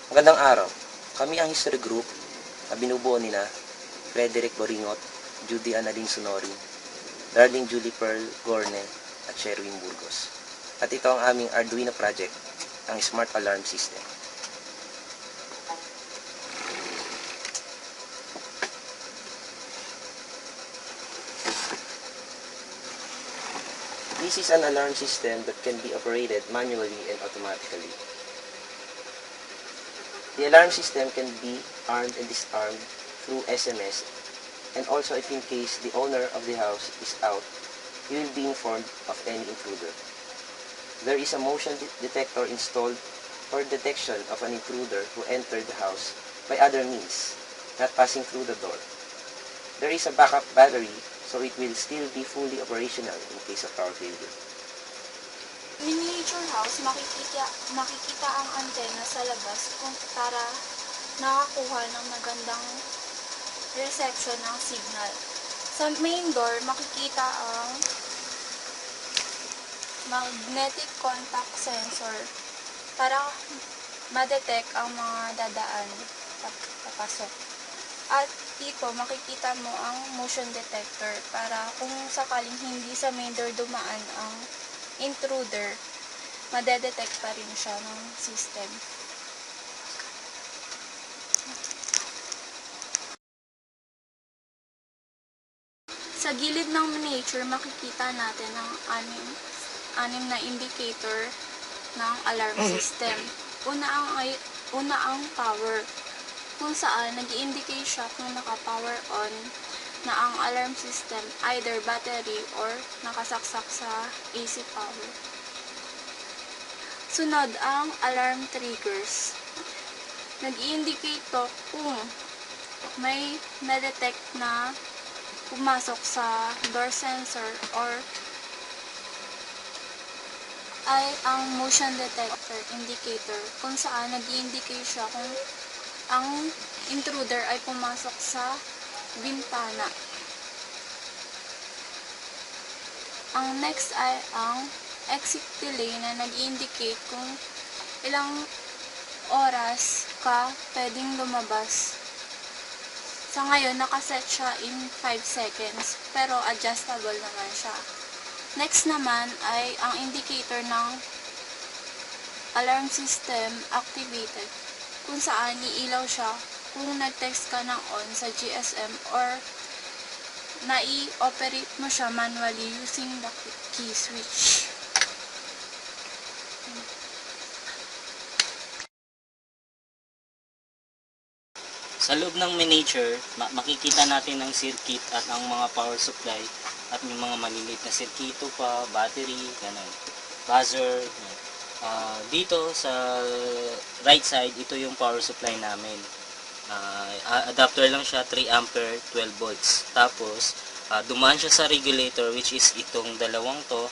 Magandang araw. Kami ang history group na binubuo nila Frederick Boringot, Judy Annalyn Sonorin, Darling Julie Pearl Gorne, at Sherwin Burgos. At ito ang aming Arduino project, ang Smart Alarm System. This is an alarm system that can be operated manually and automatically. The alarm system can be armed and disarmed through SMS, and also if in case the owner of the house is out, he will be informed of any intruder. There is a motion detector installed for detection of an intruder who entered the house by other means, not passing through the door. There is a backup battery, so it will still be fully operational in case of power failure. Miniature house, makikita ang antena sa labas para nakakuha ng magandang reception ng signal. Sa main door, makikita ang magnetic contact sensor para ma-detect ang mga dadaan papasok. At dito, makikita mo ang motion detector para kung sakaling hindi sa main door dumaan ang intruder, madedetect pa rin siya ng system. Sa gilid ng miniature, makikita natin ang anim na indicator ng alarm system. Una ang power, kung saan nag-i-indicate siya kung naka-power on na ang alarm system, either battery or nakasaksak sa AC power. Sunod ang alarm triggers. Nag-i-indicate to kung may na-detect na pumasok sa door sensor or ay ang motion detector indicator, kung saan nag-i-indicate siya kung ang intruder ay pumasok sa bintana. Ang next ay ang exit delay na nag-indicate kung ilang oras ka pwedeng lumabas. Sa ngayon, nakaset siya in 5 seconds, pero adjustable naman siya. Next naman ay ang indicator ng alarm system activated, kung saan iilaw siya kung nag-text ka ng on sa GSM or nai-operate mo siya manually using the key switch. Sa loob ng miniature, makikita natin ang circuit at ang mga power supply at yung mga maliliit na circuito pa, battery, ganun, buzzer. Dito sa right side, ito yung power supply namin. Adapter lang siya, 3 ampere, 12 volts. Tapos, dumaan siya sa regulator, which is itong dalawang to.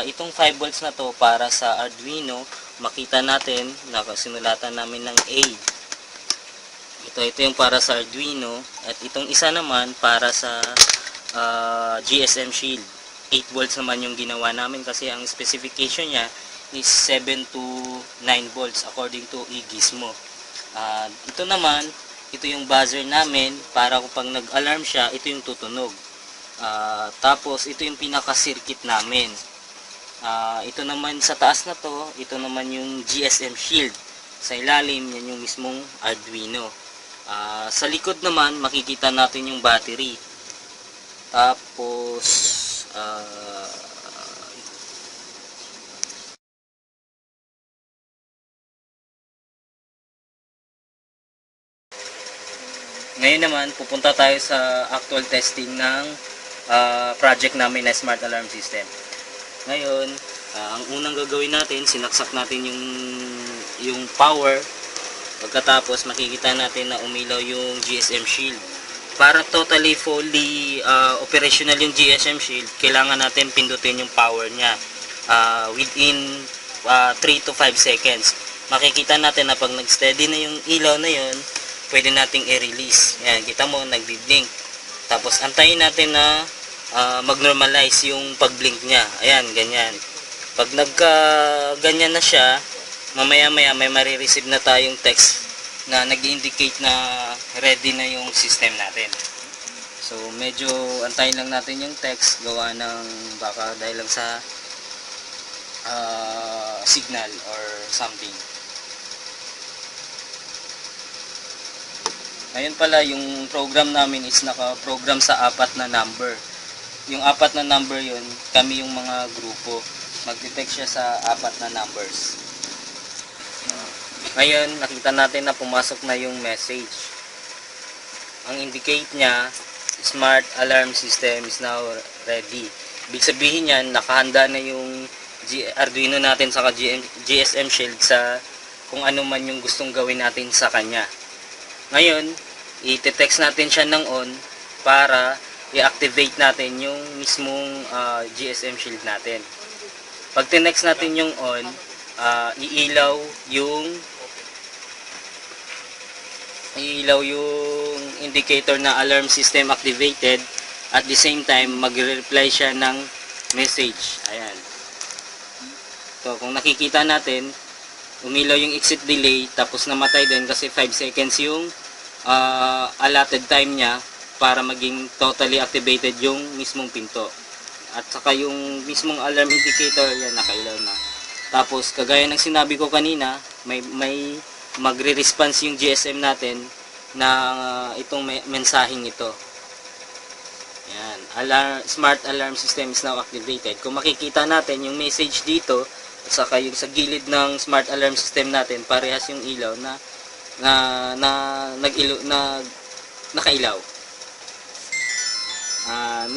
Itong 5 volts na to para sa Arduino, makita natin, nakasinulatan namin ng A. Ito yung para sa Arduino. At itong isa naman para sa GSM Shield. 8 volts naman yung ginawa namin kasi ang specification niya is 7 to 9 volts according to eGizmo. Ito naman, ito yung buzzer namin para kung pag nag-alarm siya, ito yung tutunog. Tapos ito yung pinaka-circuit namin. Ito naman sa taas na to, ito naman yung GSM Shield. Sa ilalim, yan yung mismong Arduino. Sa likod naman, makikita natin yung battery. Tapos ngayon naman, pupunta tayo sa actual testing ng project namin na Smart Alarm System. Ngayon, ang unang gagawin natin, sinaksak natin yung power. Pagkatapos, makikita natin na umilaw yung GSM Shield. Para totally fully operational yung GSM Shield, kailangan natin pindutin yung power niya within 3 to 5 seconds. Makikita natin na pag nag-steady na yung ilaw na yun, pwede nating i-release. Yan, kita mo, nagbi-blink. Tapos, antayin natin na mag-normalize yung pag-blink niya. Ayan, ganyan. Pag nagka ganyan na siya, mamaya-maya may marireceive na tayong text na nag-indicate na ready na yung system natin. So medyo antayin lang natin yung text, gawa ng baka dahil lang sa signal or something. Ngayon pala, yung program namin is naka-program sa 4 na number. Yung 4 na number yun, kami yung mga grupo. Mag-detect siya sa 4 na numbers. Ngayon, nakita natin na pumasok na yung message. Ang indicate niya, Smart Alarm System is now ready. Ibig sabihin yan, nakahanda na yung Arduino natin sa GSM Shield sa kung ano man yung gustong gawin natin sa kanya. Ngayon, i-text natin siya ng on para i-activate natin yung mismong GSM Shield natin. Pag tinext natin yung on, iilaw yung indicator na alarm system activated. At the same time, magre-reply siya ng message. Ayan. So, kung nakikita natin, umilaw yung exit delay, tapos namatay din kasi 5 seconds yung allotted time niya para maging totally activated yung mismong pinto. At saka yung mismong alarm indicator, yan, nakailaw na. Tapos, kagaya ng sinabi ko kanina, may magre-response yung GSM natin na itong mensaheng ito. Yan, Smart Alarm System is now activated. Kung makikita natin yung message dito, at saka yung sa gilid ng Smart Alarm System natin, parehas yung ilaw na nakailaw.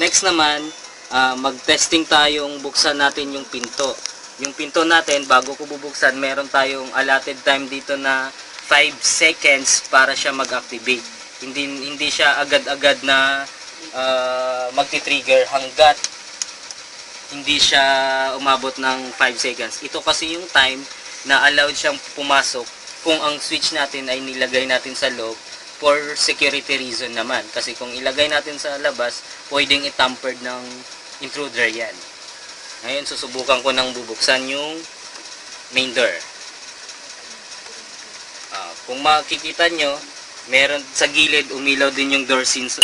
Next naman, mag-testing tayong buksan natin yung pinto. Yung pinto natin, bago ko bubuksan, meron tayong allotted time dito na 5 seconds para siya mag-activate. Hindi siya agad-agad na magti-trigger hanggat hindi siya umabot ng 5 seconds. Ito kasi yung time na allowed siyang pumasok kung ang switch natin ay nilagay natin sa loob for security reason naman. Kasi kung ilagay natin sa labas, pwedeng i-tampered ng intruder yan. Ngayon, susubukan ko nang bubuksan yung main door. Kung makikita nyo, meron sa gilid, umilaw din yung door sensor.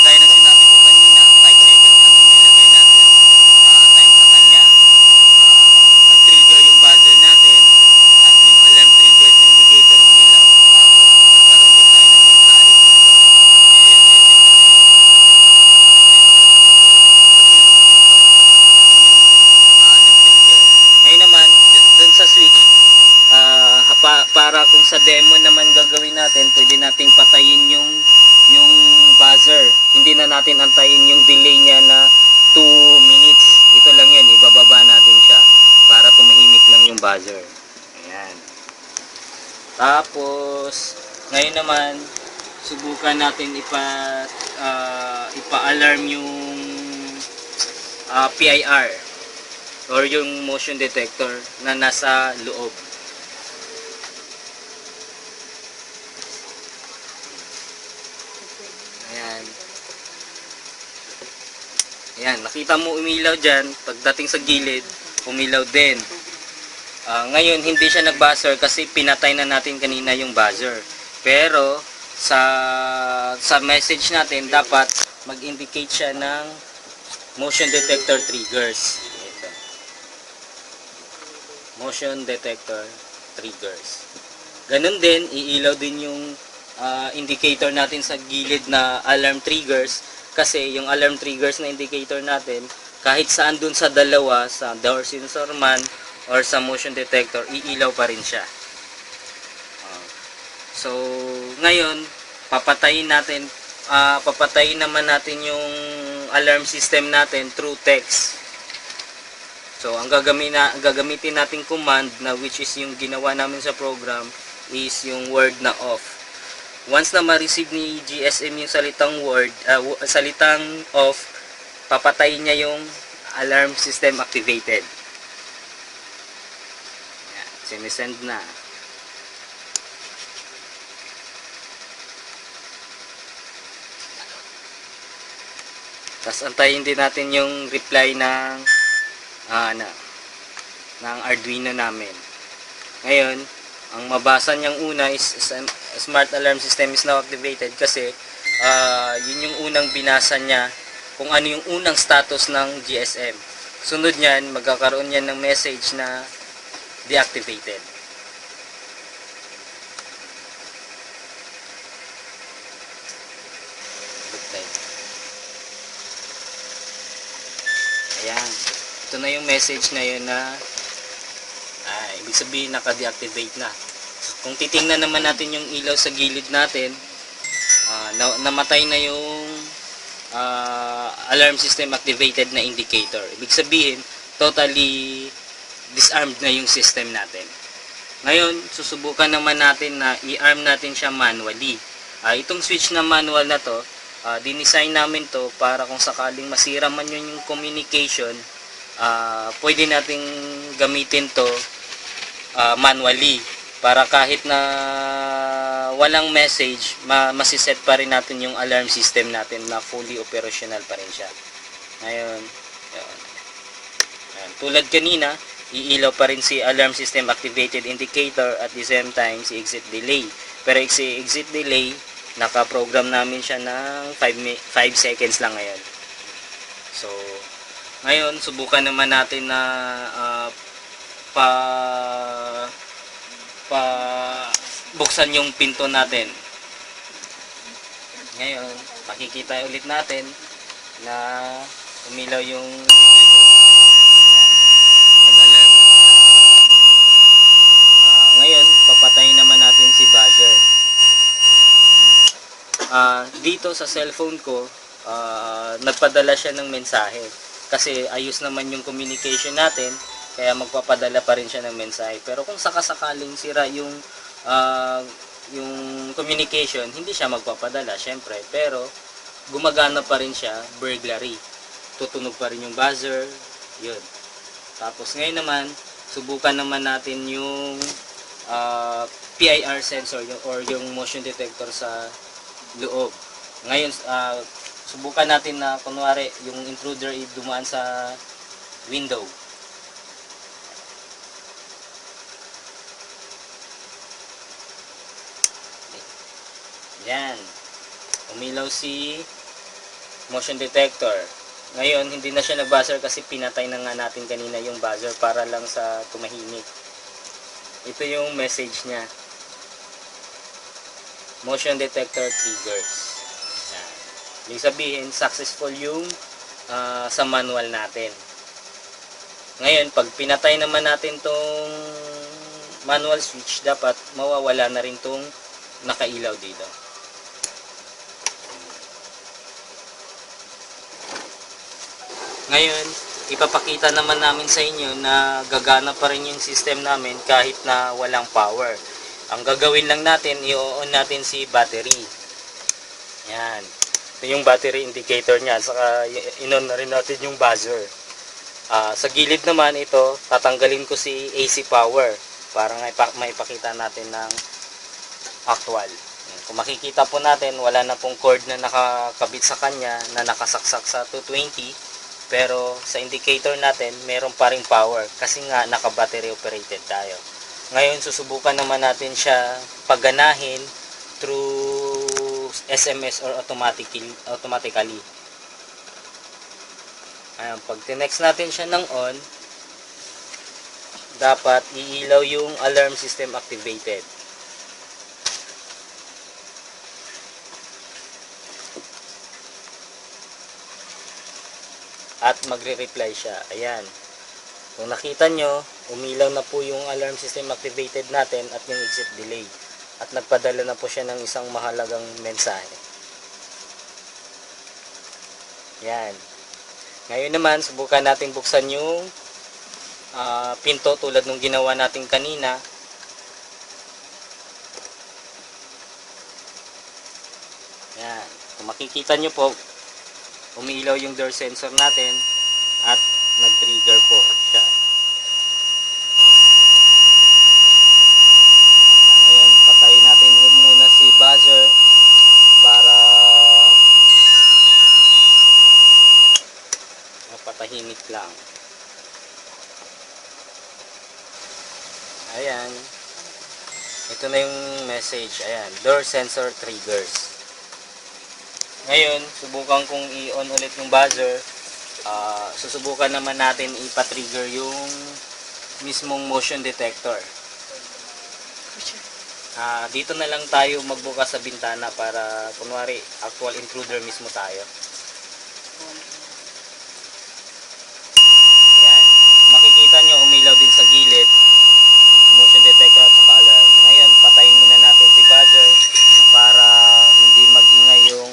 Kagaya ng sinabi ko kanina, 5 seconds lang yung nilagay natin time sa kanya. Nag-trigger yung buzzer natin at yung alarm triggers na indicator umilaw. Tapos, nagkaroon din tayo ng mensahe dito. Ito yung message na yun. Nag-trigger. Ngayon naman, dun sa switch, para kung sa demo naman gagawin natin, pwede nating patayin yung buzzer. Hindi na natin antayin yung delay niya na 2 minutes. Ito lang yun, ibababa natin siya para tumahimik lang yung buzzer. Ayan. Tapos, ngayon naman, subukan natin ipa-alarm yung PIR or yung motion detector na nasa loob. Ayan. Ayan, nakita mo umilaw dyan. Pagdating sa gilid, umilaw din. Ngayon, hindi siya nag-buzzer kasi pinatay na natin kanina yung buzzer. Pero, sa message natin, dapat mag-indicate siya ng motion detector triggers. Ito. Motion detector triggers. Ganun din, iilaw din yung indicator natin sa gilid na alarm triggers, kasi yung alarm triggers na indicator natin, kahit saan dun sa dalawa, sa door sensor man or sa motion detector, iilaw pa rin siya. So ngayon, papatayin naman natin yung alarm system natin through text. So ang gagamitin nating command, na which is yung ginawa namin sa program, is yung word na off. Once na ma-receive ni GSM yung salitang off, papatayin niya yung alarm system activated. Yan, sinisend na. Tapos antayin din natin yung reply ng Arduino namin. Ngayon, Ang mabasa niyang una is smart alarm system is now activated kasi yun yung unang binasa niya kung ano yung unang status ng GSM. Sunod niyan, magkakaroon yan ng message na deactivated. Ayan. Ito na yung message na yun na ibig sabihin naka-deactivate na. Kung titingnan naman natin yung ilaw sa gilid natin, namatay na yung alarm system activated na indicator. Ibig sabihin, totally disarmed na yung system natin. Ngayon, susubukan naman natin na i-arm natin siya manually. Itong switch na manual na to, dinesign namin to para kung sakaling masira man yun yung communication, pwede nating gamitin to manually para kahit na walang message, masiset pa rin natin yung alarm system natin na fully operational pa rin siya. Ngayon, yun. Ayan. Tulad kanina, iilaw pa rin si alarm system activated indicator at the same time si exit delay. Pero si exit delay, naka-program namin siya ng 5 seconds lang ngayon. So, ngayon, subukan naman natin na buksan yung pinto natin. Ngayon, makikita ulit natin na umilaw yung indicator. Nag-alarm. Ngayon, papatayin naman natin si buzzer. Dito sa cellphone ko, nagpadala siya ng mensahe. Kasi ayos naman yung communication natin, kaya magpapadala pa rin siya ng mensahe. Pero kung sakasakaling sira yung communication, hindi siya magpapadala, syempre. Pero gumagana pa rin siya, burglary. Tutunog pa rin yung buzzer, yun. Tapos ngayon naman, subukan naman natin yung PIR sensor or yung motion detector sa loob. Ngayon, subukan natin na kunwari yung intruder ay dumaan sa window. Yan. Umilaw si motion detector. Ngayon, hindi na siya nag-buzzer kasi pinatay na nga natin kanina yung buzzer para lang sa tumahimik. Ito yung message niya. Motion detector triggers. Yan. Ibig sabihin, successful yung sa manual natin. Ngayon, pag pinatay naman natin tong manual switch, dapat mawawala na rin tong nakailaw dito. Ngayon, ipapakita naman namin sa inyo na gagana pa rin yung system namin kahit na walang power. Ang gagawin lang natin, i-on natin si battery. Yan. Ito yung battery indicator niya. Saka in-on na rin natin yung buzzer. Sa gilid naman ito, tatanggalin ko si AC power para maipakita natin ng actual. Kung makikita po natin, wala na pong cord na nakakabit sa kanya na nakasaksak sa 220. Pero sa indicator natin, meron pa ring power kasi nga naka-battery operated tayo. Ngayon, susubukan naman natin siya pagganahin through SMS or automatically. Ayan, pag tinext natin siya ng on, dapat iilaw yung alarm system activated. At magre-reply siya. Ayan. Kung nakita nyo, umilaw na po yung alarm system activated natin at yung exit delay. At nagpadala na po siya ng isang mahalagang mensahe. Yan. Ngayon naman, subukan natin buksan yung pinto tulad nung ginawa natin kanina. Yan. Kung makikita nyo po, umiilaw yung door sensor natin at nag-trigger po siya. Ngayon, patayin natin muna si buzzer para mapatahimik lang. Ayan. ito na yung message. Ayan, door sensor triggers. Ngayon, subukan kong i-on ulit yung buzzer. Susubukan naman natin ipa-trigger yung mismong motion detector. Dito na lang tayo magbukas sa bintana para kunwari actual intruder mismo tayo. Ayan. Makikita nyo umilaw din sa gilid motion detector at saka alarm. Ngayon, patayin muna natin si buzzer para hindi mag-ingay yung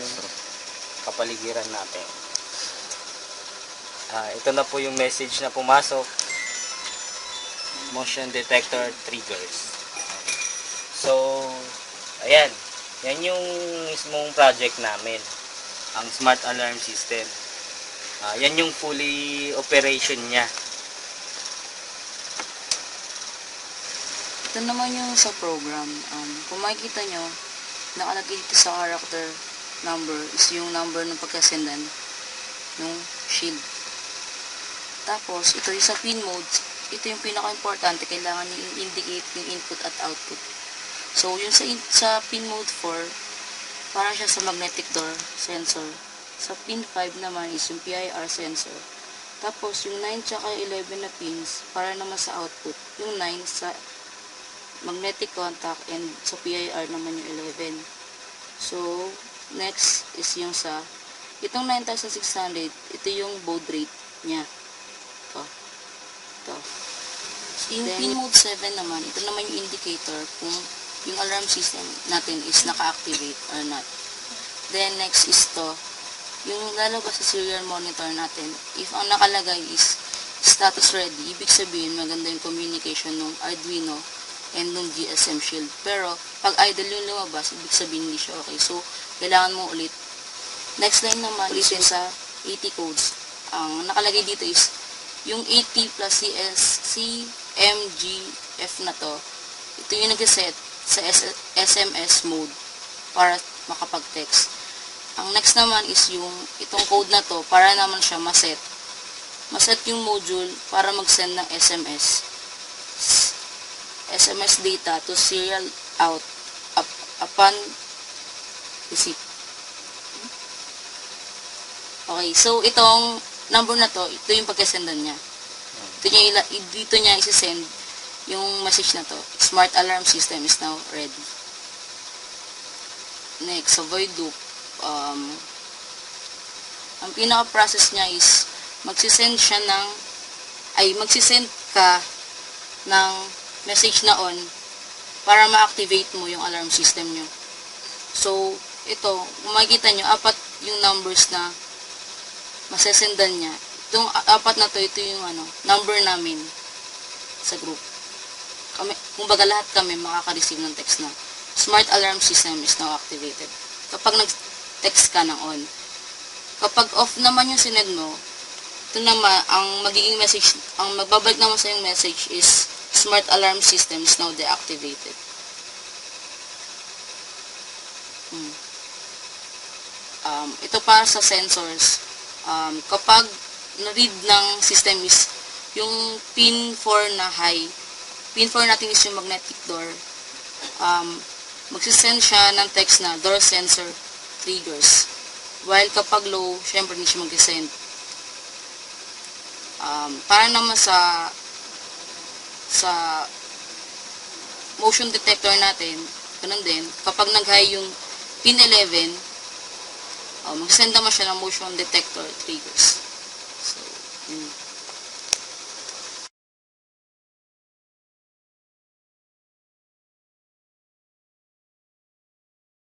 kapaligiran natin. Ito na po yung message na pumasok. Motion detector triggers. So, ayan. Yan yung mismong project namin. Ang smart alarm system. Yan yung fully operation niya. Ito naman yung sa program. Kung makikita nyo, nakalagay dito sa character number is yung number ng pagkasendan ng shield. Tapos, ito yung sa pin mode. Ito yung pinaka-importante. Kailangan nyo indicate yung input at output. So, yung sa pin mode 4, para siya sa magnetic door sensor. Sa pin 5 naman is yung PIR sensor. Tapos, yung 9 tsaka 11 na pins, para naman sa output. Yung 9 sa magnetic contact and sa PIR naman yung 11. So, next is yung sa itong 9600, ito yung baud rate niya. Ito. Yung pin mode 7 naman, ito naman yung indicator kung yung alarm system natin is naka-activate or not. Then, next is to, yung lalabas sa serial monitor natin, if ang nakalagay is status ready, ibig sabihin maganda yung communication ng Arduino and nung GSM shield. Pero, pag idle yung lumabas, ibig sabihin hindi siya okay. So, kailangan mo ulit. Next line naman is yung sa 80 codes. Ang nakalagay dito is, yung 80 plus CMGF na to, ito yung nag-set sa SMS mode para makapag-text. Ang next naman is yung, itong code na to, para naman siya maset. Maset yung module para mag-send ng SMS data to serial out upon receipt. Okay, so itong number na to, ito yung pagkasendan niya. Dito niya isi-send yung message na to. Smart alarm system is now ready. Next, sa void loop, ang pinaka-process niya is magsisend ka ng message na on para ma-activate mo yung alarm system nyo. So, ito, kung makikita nyo, apat yung numbers na masesendan niya. Itong apat na to, ito yung number namin sa group. Kumbaga lahat kami makaka-receive ng text na smart alarm system is now activated. Kapag nag-text ka ng on. Kapag off naman yung sinend mo, ito naman, ang magiging message, ang magbabalik naman sa yung message is smart alarm system is now deactivated. Ito para sa sensors. Kapag na-read ng system is yung pin 4 na high, pin 4 natin is yung magnetic door, magsisend siya ng text na door sensor triggers. While kapag low, syempre hindi siya mag-send. Para naman sa motion detector natin, ganun din, kapag nag-high yung pin 11, mag-send naman siya ng motion detector triggers.